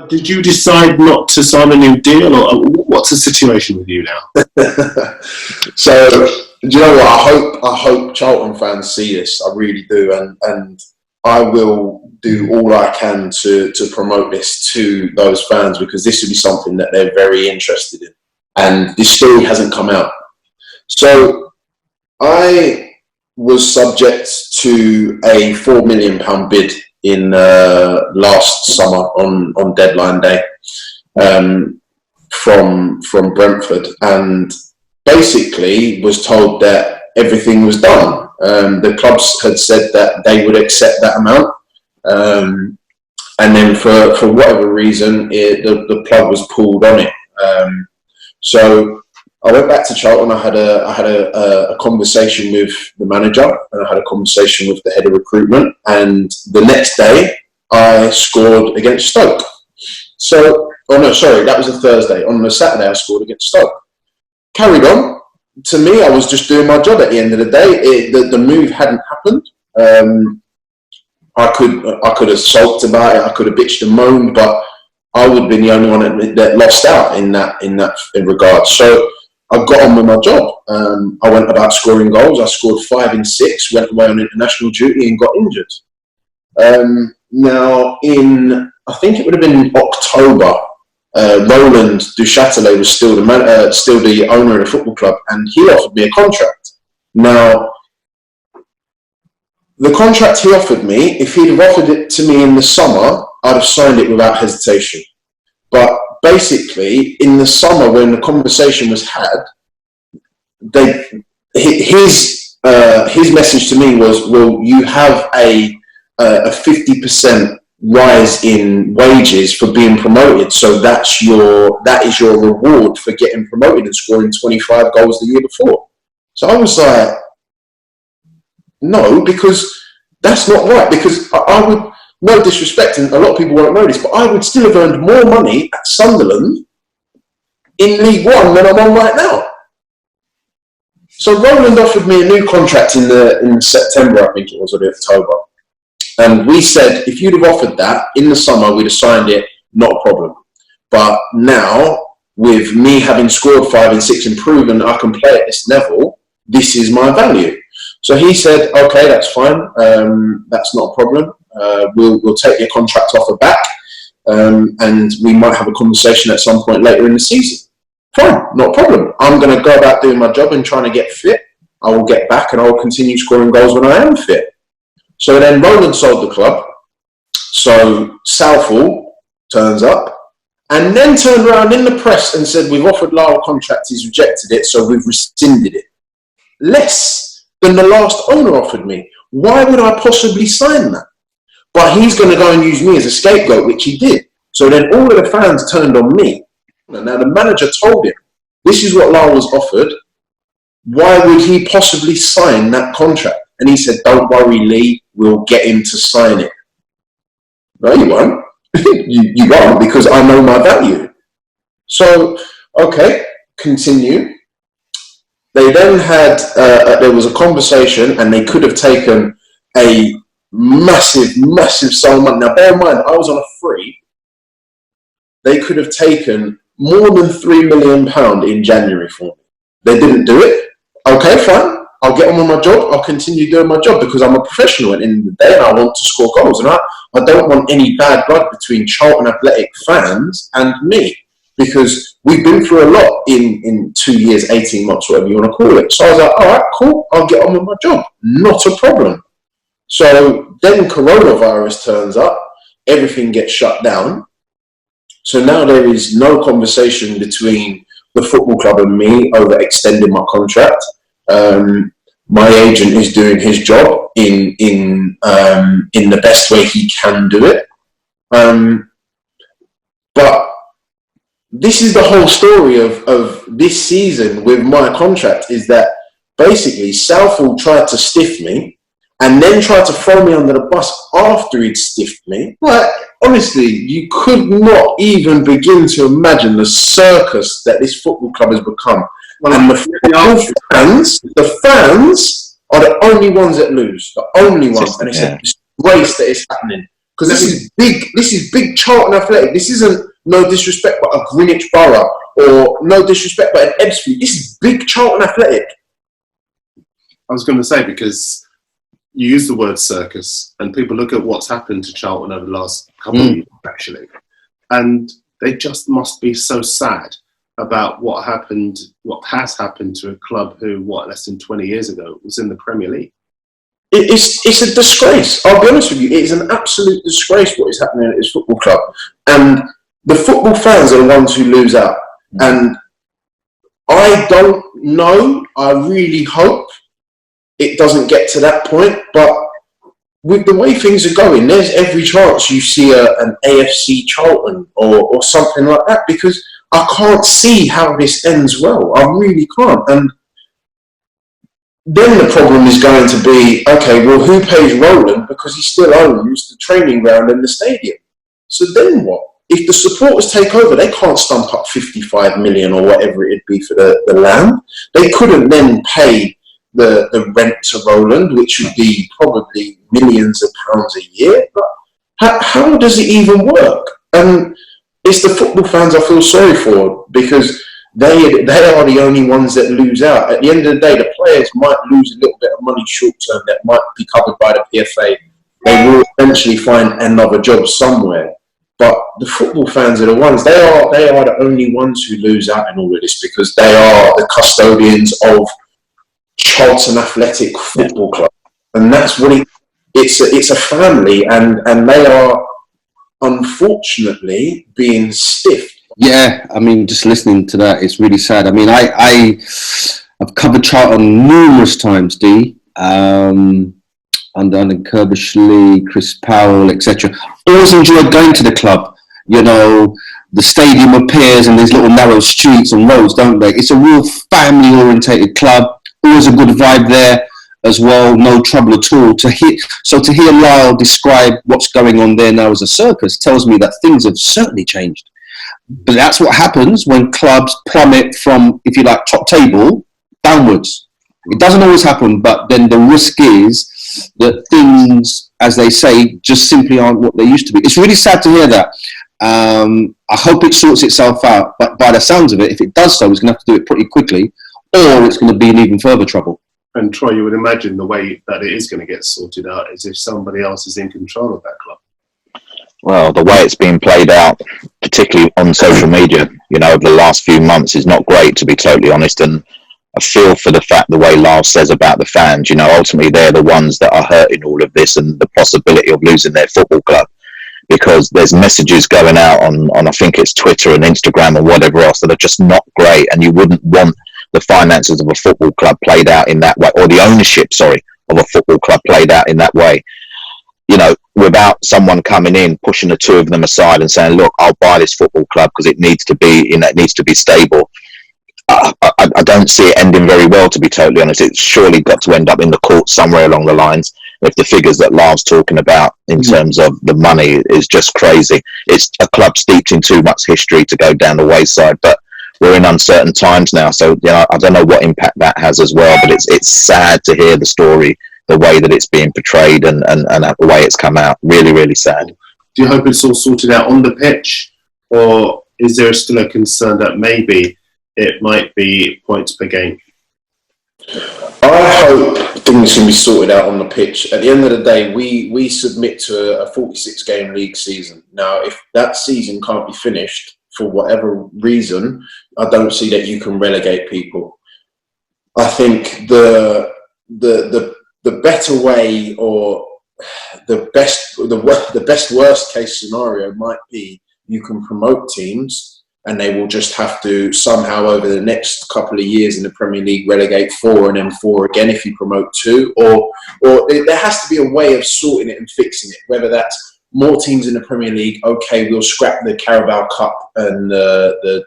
did you decide not to sign a new deal, or what's the situation with you now? So, do you know what? I hope Charlton fans see this. I really do, and I will do all I can to promote this to those fans, because this would be something that they're very interested in, and this story hasn't come out. So, I was subject to a £4 million bid in last summer on deadline day from Brentford, and basically was told that everything was done. The clubs had said that they would accept that amount, and then for whatever reason the plug was pulled on it. So I went back to Charlton. I had a conversation with the manager, and I had a conversation with the head of recruitment, and the next day I scored against Stoke. So, that was a Thursday. On the Saturday I scored against Stoke. Carried on. To me, I was just doing my job at the end of the day. The move hadn't happened. I could have sulked about it. I could have bitched and moaned, but I would have been the only one that lost out in regard. So I got on with my job. I went about scoring goals. I scored 5 in 6, went away on international duty and got injured. Now, I think it would have been October, Roland Duchâtelet was still the owner of the football club, and he offered me a contract. Now, the contract he offered me, if he'd have offered it to me in the summer, I'd have signed it without hesitation. But basically, in the summer when the conversation was had, his message to me was, well, you have a 50% rise in wages for being promoted, so that is your reward for getting promoted and scoring 25 goals the year before. So I was like, no, because that's not right, because I would, no disrespect, and a lot of people won't know this, but I would still have earned more money at Sunderland in League One than I'm on right now. So Roland offered me a new contract in September, I think it was, or October. And we said, if you'd have offered that in the summer, we'd have signed it, not a problem. But now, with me having scored 5 in 6 and proven I can play at this level, this is my value. So he said, okay, that's fine. That's not a problem. We'll take your contract offer back, and we might have a conversation at some point later in the season. Fine, not a problem. I'm going to go about doing my job and trying to get fit. I will get back and I will continue scoring goals when I am fit. So then Roland sold the club. So Southall turns up and then turned around in the press and said, we've offered Lyle a contract, he's rejected it, so we've rescinded it. Less than the last owner offered me. Why would I possibly sign that? But he's going to go and use me as a scapegoat, which he did. So then all of the fans turned on me. Now the manager told him, this is what Lyle was offered. Why would he possibly sign that contract? And he said, don't worry, Lee, we'll get him to sign it. No, you won't. you won't, because I know my value. So, okay, continue. They then had, there was a conversation, and they could have taken a massive sum of money. Now, bear in mind, I was on a free. They could have taken more than £3 million in January for me. They didn't do it. Okay, fine. I'll get on with my job. I'll continue doing my job because I'm a professional at the end of the day and I want to score goals. And I don't want any bad blood between Charlton Athletic fans and me, because we've been through a lot in 2 years, 18 months, whatever you want to call it. So I was like, all right, cool. I'll get on with my job. Not a problem. So then coronavirus turns up. Everything gets shut down. So now there is no conversation between the football club and me over extending my contract. My agent is doing his job in the best way he can do it. But this is the whole story of this season with my contract, is that basically Southall tried to stiff me and then tried to throw me under the bus after he'd stiffed me. Like, honestly, you could not even begin to imagine the circus that this football club has become. Well, and the fans are the only ones that lose, the only ones. And it's a disgrace that it's happening. Because this is big. This is big Charlton Athletic. This isn't, no disrespect, but a Greenwich Borough, or no disrespect, but an Ebbsfleet. This is big Charlton Athletic. I was going to say, because you use the word circus, and people look at what's happened to Charlton over the last couple of years, actually, and they just must be so sad about what has happened to a club who, less than 20 years ago, was in the Premier League. It's a disgrace. I'll be honest with you. It is an absolute disgrace what is happening at this football club. And the football fans are the ones who lose out. And I don't know. I really hope it doesn't get to that point. But with the way things are going, there's every chance you see an AFC Charlton or something like that, because I can't see how this ends well. I really can't. And then the problem is going to be, okay, well, who pays Roland, because he still owns the training ground and the stadium? So then what? If the supporters take over, they can't stump up 55 million or whatever it'd be for the land. They couldn't then pay the rent to Roland, which would be probably millions of pounds a year. But how does it even work? And it's the football fans I feel sorry for, because they are the only ones that lose out. At the end of the day, the players might lose a little bit of money short term that might be covered by the PFA. They will eventually find another job somewhere. But the football fans are the ones, they are the only ones who lose out in all of this, because they are the custodians of Charlton Athletic Football Club. And that's what it's a family, and they are unfortunately being stiffed. Yeah, I mean, just listening to that, it's really sad. I mean, I've covered Charlton numerous times, D, under Kerbishley, Chris Powell, etc. Always enjoyed going to the club. You know, the stadium appears in these little narrow streets and roads, don't they? It's a real family-orientated club. Always a good vibe there as well. No trouble at all. To hear Lyle describe what's going on there now as a circus tells me that things have certainly changed. But that's what happens when clubs plummet from, if you like, top table downwards. It doesn't always happen, but then the risk is that things, as they say, just simply aren't what they used to be. It's really sad to hear that. I hope it sorts itself out, but by the sounds of it, if it does so, it's going to have to do it pretty quickly, or it's going to be in even further trouble. And Troy, you would imagine the way that it is going to get sorted out is if somebody else is in control of that club. Well, the way it's being played out, particularly on social media, you know, over the last few months is not great, to be totally honest. And I feel for the fact the way Lyle says about the fans, you know, ultimately they're the ones that are hurting all of this and the possibility of losing their football club, because there's messages going out on I think it's Twitter and Instagram and whatever else that are just not great. And you wouldn't want the finances of a football club played out in that way, or the ownership, of a football club played out in that way. You know, without someone coming in, pushing the two of them aside and saying, look, I'll buy this football club because it needs to be, you know, it needs to be stable. I don't see it ending very well, to be totally honest. It's surely got to end up in the court somewhere along the lines. If the figures that Lyle's talking about in terms of the money is just crazy. It's a club steeped in too much history to go down the wayside, but we're in uncertain times now. So, you know, I don't know what impact that has as well, but it's sad to hear the story, the way that it's being portrayed and the way it's come out. Really, really sad. Do you hope it's all sorted out on the pitch, or is there still a concern that maybe it might be points per game? I hope things can be sorted out on the pitch. At the end of the day, we submit to a 46-game league season. Now, if that season can't be finished for whatever reason, I don't see that you can relegate people. I think the better way, or the best worst case scenario might be you can promote teams and they will just have to somehow over the next couple of years in the Premier League relegate 4 and then 4 again if you promote 2, or there has to be a way of sorting it and fixing it, whether that's more teams in the Premier League. Okay, we'll scrap the Carabao Cup and the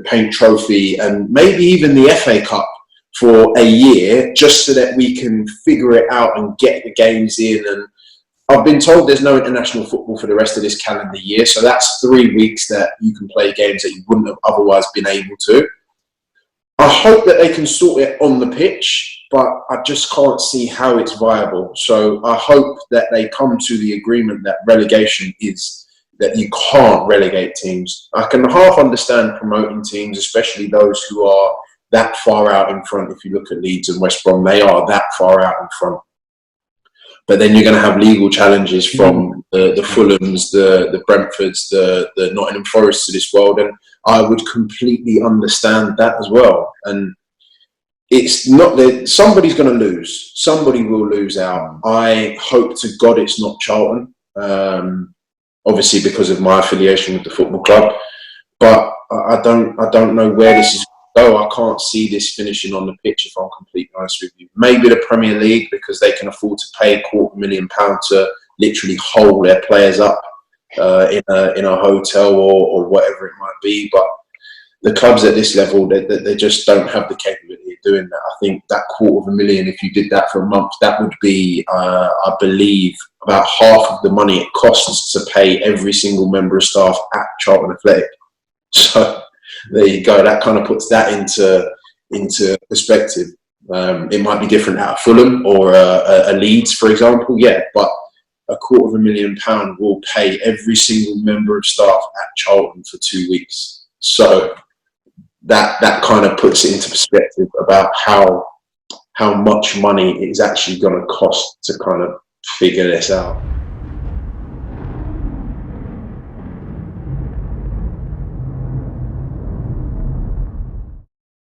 Paint Trophy and maybe even the FA Cup for a year, just so that we can figure it out and get the games in. And I've been told there's no international football for the rest of this calendar year, so that's 3 weeks that you can play games that you wouldn't have otherwise been able to. I hope that they can sort it on the pitch, but I just can't see how it's viable. So I hope that they come to the agreement that relegation is, that you can't relegate teams. I can half understand promoting teams, especially those who are that far out in front. If you look at Leeds and West Brom, they are that far out in front. But then you're going to have legal challenges from the Fulhams, the Brentfords, the Nottingham Forests of this world, and I would completely understand that as well. And it's not that somebody's going to lose. Somebody will lose out. I hope to God it's not Charlton, obviously because of my affiliation with the football club. But I don't know where this is going to go. I can't see this finishing on the pitch, if I'm completely honest with you. Maybe the Premier League, because they can afford to pay £250,000 to literally hold their players up in a hotel or whatever it might be. But the clubs at this level, they just don't have the capability of doing that. I think that $250,000, if you did that for a month, that would be, I believe, about half of the money it costs to pay every single member of staff at Charlton Athletic. So there you go. That kind of puts that into perspective. It might be different at Fulham or a Leeds, for example. Yeah, but £250,000 will pay every single member of staff at Charlton for 2 weeks. So that kind of puts it into perspective about how much money it is actually going to cost to kind of figure this out.